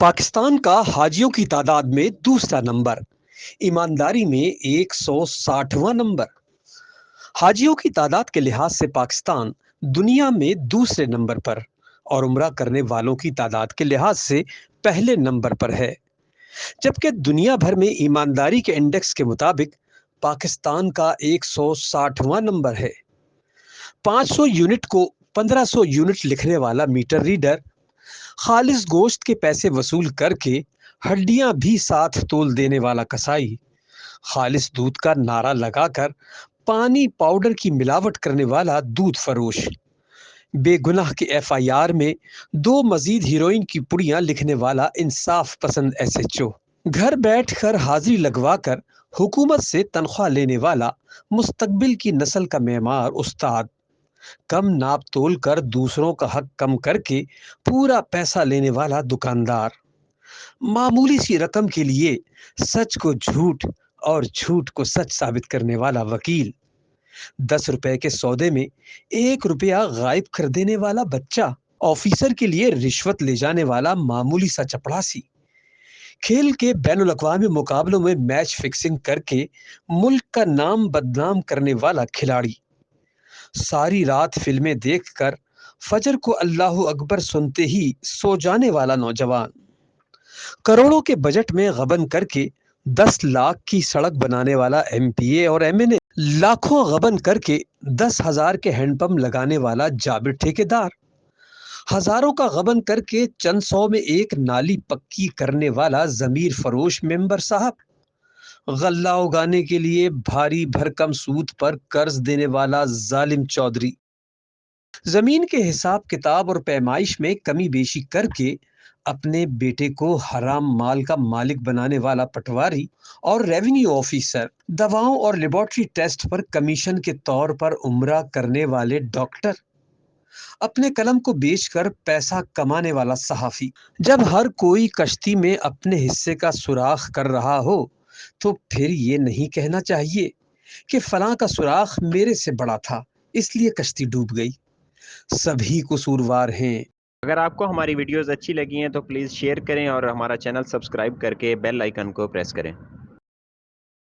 पाकिस्तान का हाजियों की तादाद में दूसरा नंबर, ईमानदारी में 160वां नंबर। हाजियों की तादाद के लिहाज से पाकिस्तान दुनिया में दूसरे नंबर पर और उम्रा करने वालों की तादाद के लिहाज से पहले नंबर पर है। जबकि दुनिया भर में ईमानदारी के इंडेक्स के मुताबिक पाकिस्तान का 160वां नंबर है। 500 यूनिट को 1500 यूनिट लिखने वाला मीटर रीडर, खालिस गोश्त के पैसे वसूल करके हड्डियां भी साथ तोल देने वाला कसाई, खालिस दूध का नारा लगाकर पानी पाउडर की मिलावट करने वाला दूध फरोश, बेगुनाह के एफआईआर में 2 मजीद हीरोइन की पुड़ियां लिखने वाला इंसाफ पसंद एसएचओ, घर बैठकर हाजिरी लगवाकर हुकूमत से तनख्वाह लेने वाला मुस्तकबिल की नस्ल का मेमार उस्ताद, कम नाप तोल कर दूसरों का हक कम करके पूरा पैसा लेने वाला दुकानदार, मामूली सी रकम के लिए सच को झूठ और झूठ को सच साबित करने वाला वकील, 10 रुपए के सौदे में 1 रुपया गायब कर देने वाला बच्चा, ऑफिसर के लिए रिश्वत ले जाने वाला मामूली सा चपड़ासी, खेल के बैनुल अक़वामी मुकाबलों में मैच फिक्सिंग करके मुल्क का नाम बदनाम करने वाला खिलाड़ी, सारी रात फिल्में देखकर फजर को अल्लाहू अकबर सुनते ही सो जाने वाला नौजवान, करोड़ों के बजट में गबन करके 10 लाख की सड़क बनाने वाला एमपीए और एमएनए, लाखों गबन करके 10,000 के हैंडपंप लगाने वाला जाबिर ठेकेदार, हजारों का गबन करके चंद सौ में एक नाली पक्की करने वाला जमीर फरोश मेंबर साहब, गल्ला उगाने के लिए भारी भरकम सूद पर कर्ज देने वाला जालिम चौधरी, जमीन के हिसाब किताब और पैमाइश में कमी बेशी करके अपने बेटे को हराम माल का मालिक बनाने वाला पटवारी और रेवेन्यू ऑफिसर, दवाओं और लेबोरेटरी टेस्ट पर कमीशन के तौर पर उम्रा करने वाले डॉक्टर, अपने कलम को बेचकर पैसा कमाने वाला सहाफी। जब हर कोई कश्ती में अपने हिस्से का सुराख कर रहा हो तो फिर ये नहीं कहना चाहिए कि फलां का सुराख मेरे से बड़ा था इसलिए कश्ती डूब गई। सभी कसूरवार हैं। अगर आपको हमारी वीडियोस अच्छी लगी हैं तो प्लीज़ शेयर करें और हमारा चैनल सब्सक्राइब करके बेल आइकन को प्रेस करें।